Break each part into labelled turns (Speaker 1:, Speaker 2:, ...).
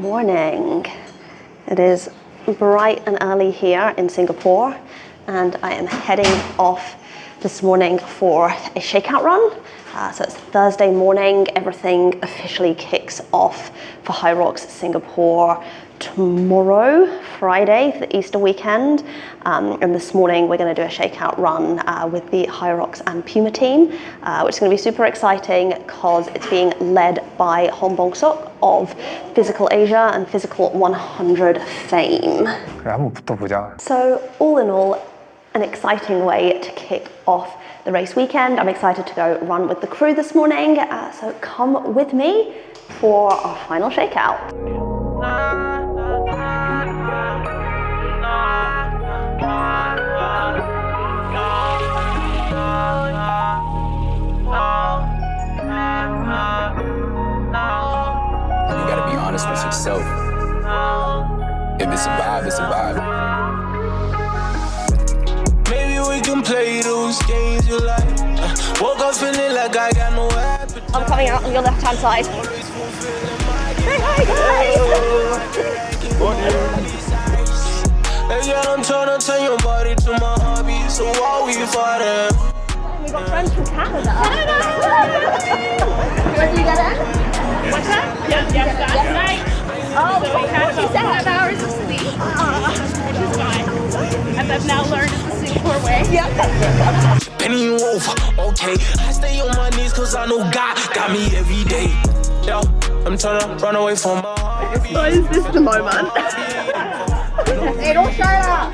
Speaker 1: Morning. It is bright and early here in Singapore, and I am heading off this morning for a shakeout run. So it's Thursday morning. Everything officially kicks off for HYROX Singapore tomorrow, Friday, for the Easter weekend. And this morning we're going to do a shakeout run with the HYROX and Puma team, which is going to be super exciting because it's being led by Hong Bong-sok of Physical Asia and Physical 100 fame.
Speaker 2: 그래, 한번 붙어보자.
Speaker 1: So all in all, an exciting way to kick off the race weekend. I'm excited to go run with the crew this morning, so come with me for our final shakeout.
Speaker 3: You gotta be honest with yourself. If it's a vibe, it's a vibe. Maybe we can play those games you like. Woke up feeling like I got no appetite.
Speaker 1: I'm coming out on your left-hand side. Say hi, guys!
Speaker 3: Hey girl, I'm trying to turn your body to my hobby, so why we fighting?
Speaker 1: We got friends from Canada. Where do you get in?
Speaker 4: What's that? Yes, that's right.
Speaker 1: Oh,
Speaker 4: So we had
Speaker 1: she
Speaker 4: about
Speaker 1: said.
Speaker 4: 5 hours of sleep, which is fine. As I've now learned it's the Singapore way.
Speaker 1: Yep.
Speaker 3: Penny you over, okay. I stay on my knees cause I know God got me every day. Yo, I'm trying to run away from my heart.
Speaker 1: So is this the moment? Hey, don't shut up!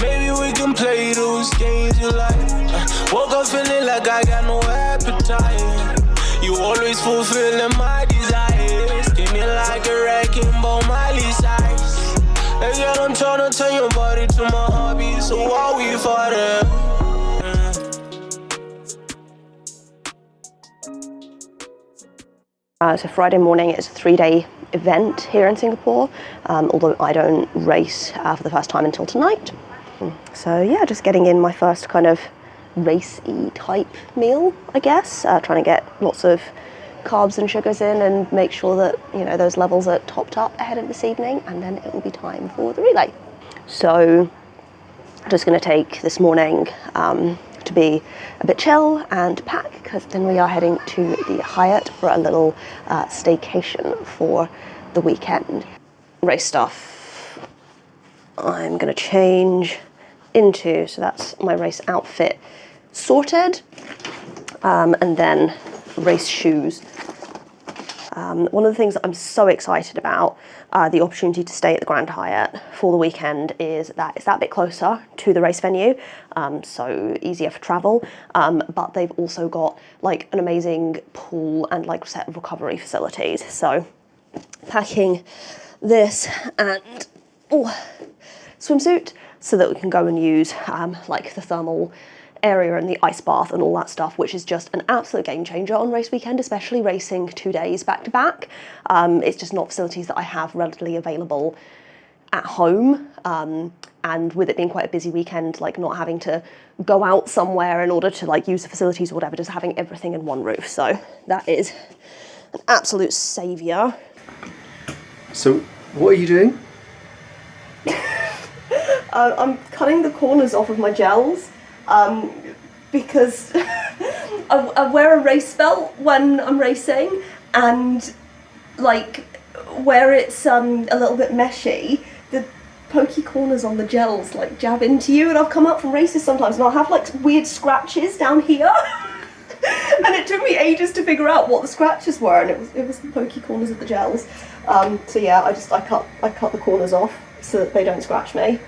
Speaker 3: Maybe we can play those games you like. Woke up feeling like I got no appetite. You always fulfilling my desires. Give me like a wrecking ball, Miley size. Hey girl, I'm trying to turn your body to my hobby, so why we fighting?
Speaker 1: So Friday morning is a 3-day event here in Singapore, although I don't race for the first time until tonight. So yeah, just getting in my first kind of race-y type meal, I guess. Trying to get lots of carbs and sugars in and make sure that, you know, those levels are topped up ahead of this evening, and then it will be time for the relay. So just going to take this morning to be a bit chill and pack, because then we are heading to the Hyatt for a little staycation for the weekend. Race stuff I'm going to change into, so that's my race outfit sorted, and then race shoes. One of the things that I'm so excited about, the opportunity to stay at the Grand Hyatt for the weekend, is that it's that bit closer to the race venue, so easier for travel, but they've also got like an amazing pool and like set of recovery facilities. So packing this and swimsuit so that we can go and use like the thermal area and the ice bath and all that stuff, which is just an absolute game changer on race weekend, especially racing 2 days back to back. It's just not facilities that I have readily available at home, and with it being quite a busy weekend, like not having to go out somewhere in order to like use the facilities or whatever, just having everything in one roof. So that is an absolute saviour.
Speaker 5: So what are you doing?
Speaker 1: I'm cutting the corners off of my gels, because I wear a race belt when I'm racing, and like where it's a little bit meshy, the pokey corners on the gels like jab into you, and I've come up from races sometimes and I'll have like weird scratches down here. And it took me ages to figure out what the scratches were, and it was the pokey corners of the gels. So yeah, I cut the corners off so that they don't scratch me.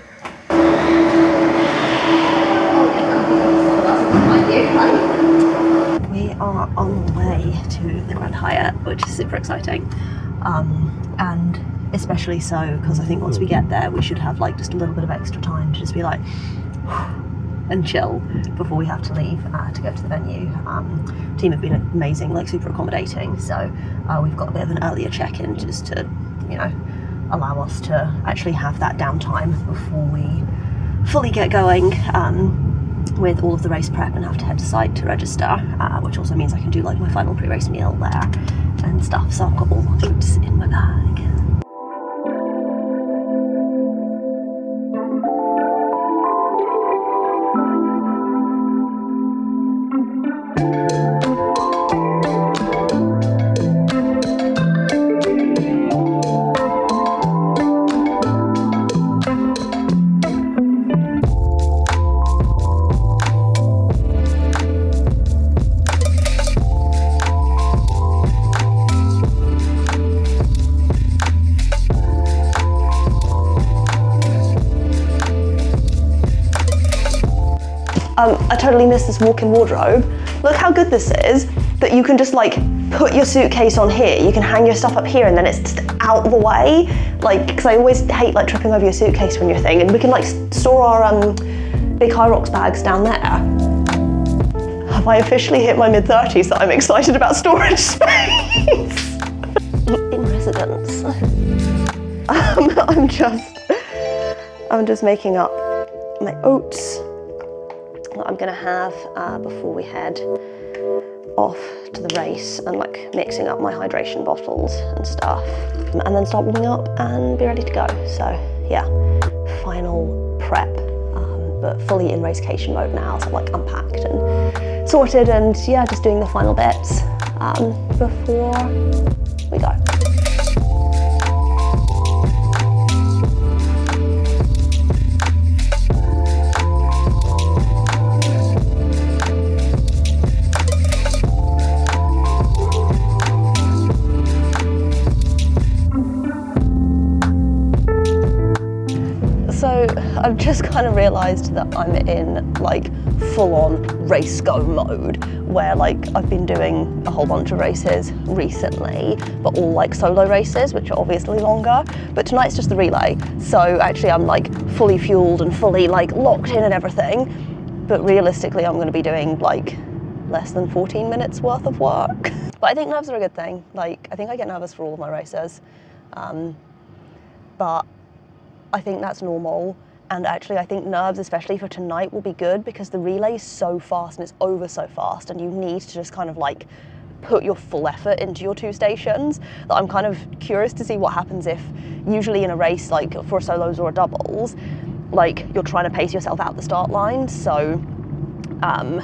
Speaker 1: We are on the way to the Grand Hyatt, which is super exciting, and especially so because I think once we get there we should have like just a little bit of extra time to just be like and chill before we have to leave to go to the venue. Team have been amazing, like super accommodating, so we've got a bit of an earlier check-in just to, you know, allow us to actually have that downtime before we fully get going with all of the race prep and have to head to site to register, which also means I can do like my final pre-race meal there and stuff. So I've got all my goods in my bag. I totally missed this walk-in wardrobe. Look how good this is, that you can just like put your suitcase on here, you can hang your stuff up here and then it's just out of the way. Like, because I always hate like tripping over your suitcase when you're thing, and we can like store our big HYROX bags down there. Have I officially hit my mid-30s that I'm excited about storage space? In residence. I'm just making up my oats that I'm gonna have before we head off to the race, and like mixing up my hydration bottles and stuff, and then start warming up and be ready to go. So yeah, final prep, but fully in racecation mode now, so like unpacked and sorted, and yeah, just doing the final bits before we go. So I've just kind of realised that I'm in like full-on race go mode, where like I've been doing a whole bunch of races recently, but all like solo races, which are obviously longer, but tonight's just the relay. So actually I'm like fully fueled and fully like locked in and everything, but realistically I'm going to be doing like less than 14 minutes worth of work. But I think nerves are a good thing. Like, I think I get nervous for all of my races, but I think that's normal. And actually I think nerves, especially for tonight, will be good because the relay is so fast and it's over so fast, and you need to just kind of like put your full effort into your two stations, that I'm kind of curious to see what happens if, usually in a race like for solos or doubles, like you're trying to pace yourself out the start line. So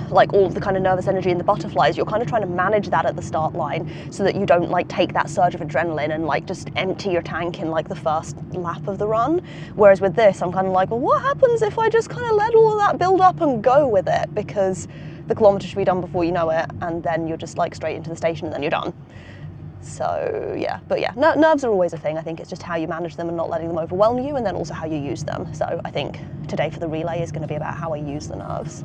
Speaker 1: like all of the kind of nervous energy and the butterflies, you're kind of trying to manage that at the start line so that you don't like take that surge of adrenaline and like just empty your tank in like the first lap of the run. Whereas with this, I'm kind of like, well, what happens if I just kind of let all of that build up and go with it? Because the kilometre should be done before you know it, and then you're just like straight into the station and then you're done. So yeah, but yeah, nerves are always a thing. I think it's just how you manage them and not letting them overwhelm you, and then also how you use them. So I think today for the relay is going to be about how I use the nerves.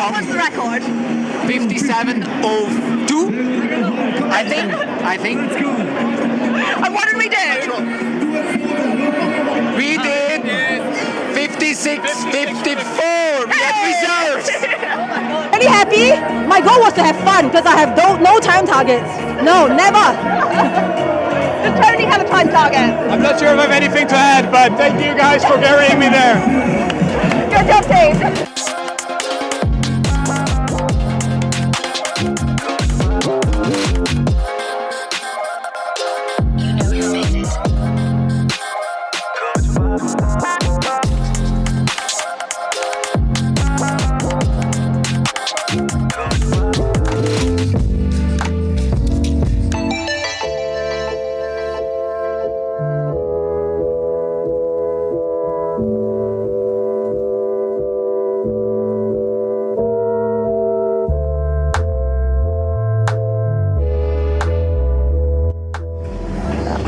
Speaker 4: What was the record?
Speaker 2: 57:02. I think.
Speaker 4: And what did we do?
Speaker 2: We did 56:54. We had reserves.
Speaker 6: Very happy. My goal was to have fun because I have no time targets. No, never.
Speaker 4: Does Tony have a time target?
Speaker 7: I'm not sure if I have anything to add, but thank you guys for carrying me there.
Speaker 4: Good job, team.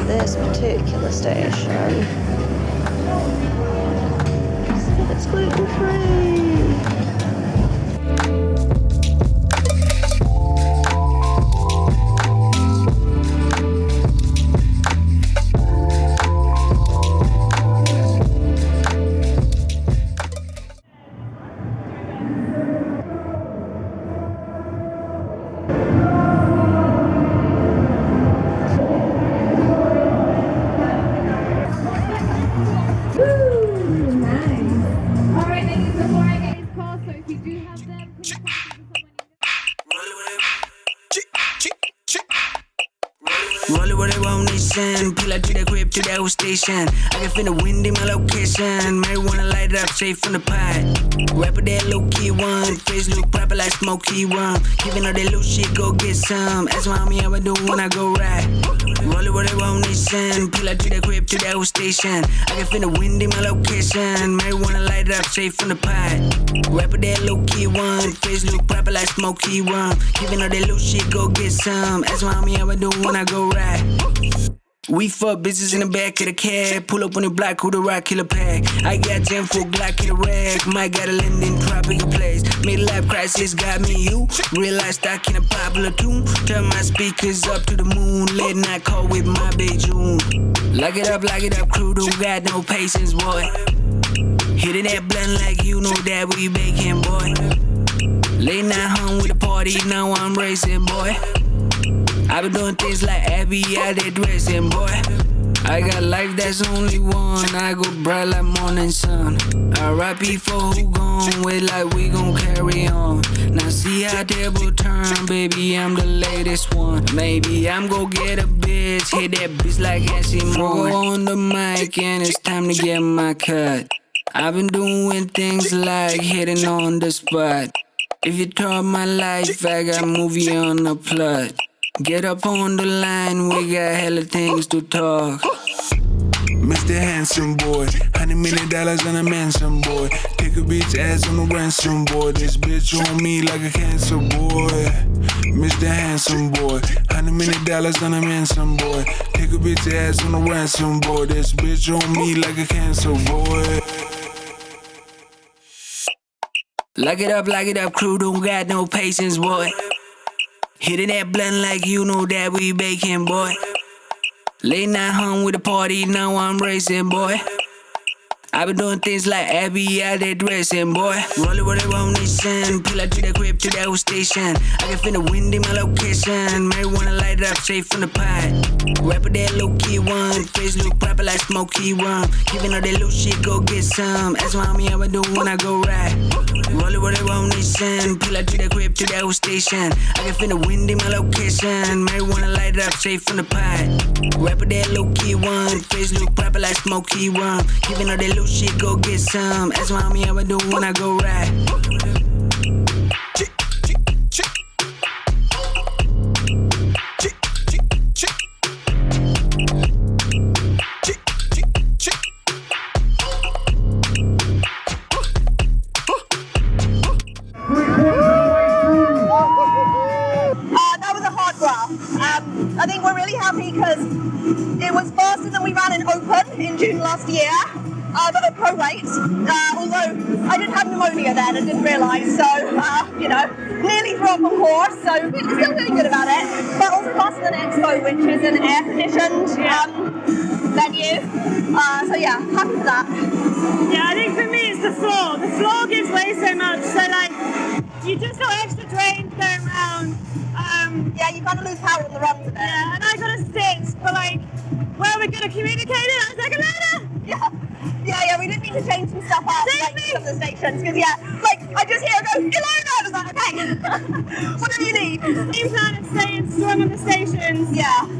Speaker 1: This particular station. It's gluten free.
Speaker 3: Roll it what they want, nation. Pull out to the crib, to the old station. I can feel the wind in my location. Marijuana light up, straight from the pot. Rapper that low key one. Face look proper like smoky one. Giving all that low shit, go get some. Ask mommy how I do when I go ride. Roll it what they want, nation. Pull out to the crib, to the old station. I can feel the wind in my location. Marijuana light up, straight from the pot. Rapper that low key one. Face look proper like smoky one. Giving all that low shit, go get some. Ask mommy how I do when I go ride. We fuck bitches in the back of the cab. Pull up on the block with a rock killer pack. I got 10 for Glock in the rack. Might got a London tropical place. Midlife crisis got me you. Real life stock in a popular tune. Turn my speakers up to the moon. Late night call with my baby June. Lock it up, crew. Don't got no patience, boy. Hitting that blunt like you know that we baking, boy. Late night home with a party. Now I'm racing, boy. I been doing things like Abby out there dressing, boy. I got life that's only one. I go bright like morning sun. R.I.P. for who gone with like we gon' carry on. Now see how table turn, baby, I'm the latest one. Maybe I'm gon' get a bitch, hit that bitch like Ashley Moore. On the mic and it's time to get my cut. I've been doing things like hitting on the spot. If you talk my life, I got movie on the plot. Get up on the line, we got hella things to talk.
Speaker 8: Mr. Handsome Boy, $100 million on a mansion, boy. Take a bitch ass on a ransom, boy. This bitch on me like a cancer, boy. Mr. Handsome Boy, $100 million on a mansion, boy. Take a bitch ass on a ransom, boy. This bitch on me like a cancer, boy.
Speaker 3: Lock it up, crew, don't got no patience, boy. Hitting that blunt like you know that we baking, boy. Late night home with a party, now I'm racing, boy. I been doing things like Abby out there dressing, boy. Roll it what they want, nation. Pull out to the crib, to the old station. I can feel the wind in my location. Marijuana light up, straight from the pot. Rapper that low key one. Face look proper like smoky one. Giving all that low shit, go get some. Ask mommy how I do when I go ride. Roll it what they want, nation. Pull out to the crib, to the old station. I can feel the wind in my location. Marijuana light up, straight from the pot. Rapper that low key one. Face look proper like smoky one. Giving all that low shit, go get some. Ask mommy how I do when I go ride.
Speaker 4: That was a hard graph. I think we're really happy because it was faster than we ran in Open in June last year.
Speaker 1: but at pro weight, although I didn't have pneumonia then and didn't realise, so, you know, nearly threw up on course, so still feeling good about it. But also faster than Expo, which is an air-conditioned venue. So yeah, happy with that.
Speaker 4: Yeah, I think for me it's the floor. The floor gives way so much, so like, you just got extra drains going around.
Speaker 1: Yeah, you kind of lose power on the runs a bit.
Speaker 4: Yeah, and I got a stitch, but like, well, we're going to communicate it. I was like, Ilona!
Speaker 1: Yeah, we did need to change some stuff up, like some of the stations, because like, I just hear her go, Ilona! I was like, okay, what do you need?
Speaker 4: Game plan of staying strong on the stations,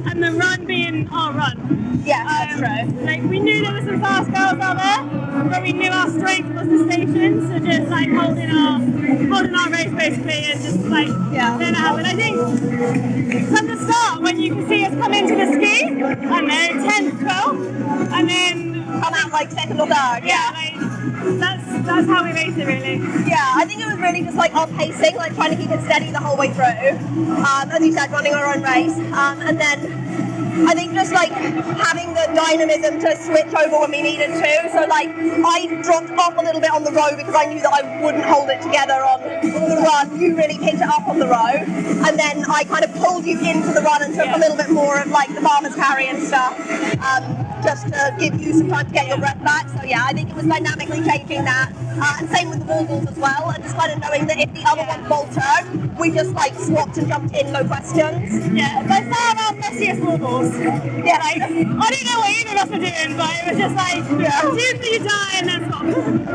Speaker 4: and the run being our run.
Speaker 1: Yeah, that's true.
Speaker 4: Like, we knew there were some fast girls out there, but we knew our strength was the stations, so just like holding our race basically, and just like, letting it happen. I think from the start, when you can see us come into the ski, I don't know, 10th, 12th, and then
Speaker 1: come out like second or third,
Speaker 4: like, that's how we race it really.
Speaker 1: Yeah, I think it was really just like our pacing, like trying to keep it steady the whole way through. As you said, running our own race, and then I think just like having the dynamism to switch over when we needed to. So like I dropped off a little bit on the road because I knew that I wouldn't hold it together on the run. You really picked it up on the road, and then I kind of pulled you into the run and took a little bit more of like the farmer's carry and stuff. Just to give you some time to get your breath back. So yeah, I think it was dynamically changing that. And same with the wall balls as well, and just kind of knowing that if the other one faltered, we just like swapped and jumped in, no questions.
Speaker 4: Yeah, by far our messiest wall balls.
Speaker 1: Yeah,
Speaker 4: like, I don't know what either of us were doing, but it was just like, do till you die and then stop.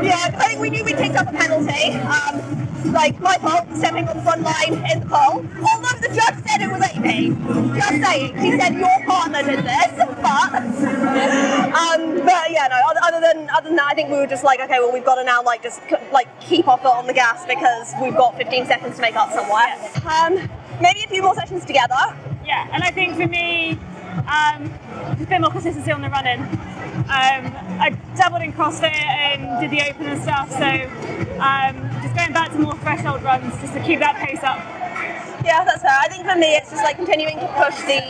Speaker 1: Yeah, I think we knew we picked up a penalty. Like my fault, stepping on the front line in the pole. Although the judge said it was AP. Just saying, she said your partner did this, but yeah, no. Other than that, I think we were just like, okay, well, we've got to now like just like keep our foot on the gas because we've got 15 seconds to make up somewhere. Maybe a few more sessions together.
Speaker 4: Yeah, and I think for me, just a bit more consistency on the running. I dabbled in CrossFit and did the open and stuff, so just going back to more threshold runs just to keep that pace up.
Speaker 1: Yeah, that's fair. I think for me it's just like continuing to push the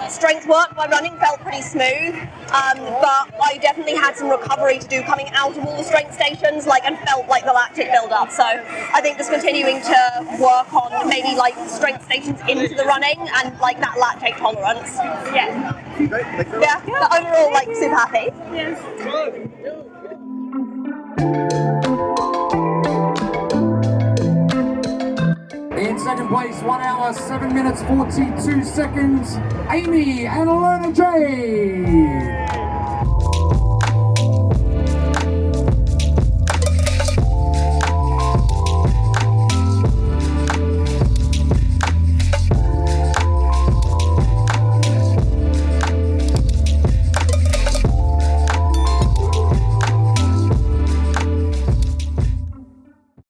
Speaker 1: strength work. My running felt pretty smooth, but I definitely had some recovery to do coming out of all the strength stations, like, and felt like the lactic build up. So I think just continuing to work on maybe like strength stations into the running and like that lactate tolerance.
Speaker 4: Yeah.
Speaker 5: Great, thank you very much.
Speaker 1: Yeah, but overall like super happy.
Speaker 4: Yes.
Speaker 9: In second place, 1 hour, 7 minutes, 42 seconds, Amy and Ilona-Jade.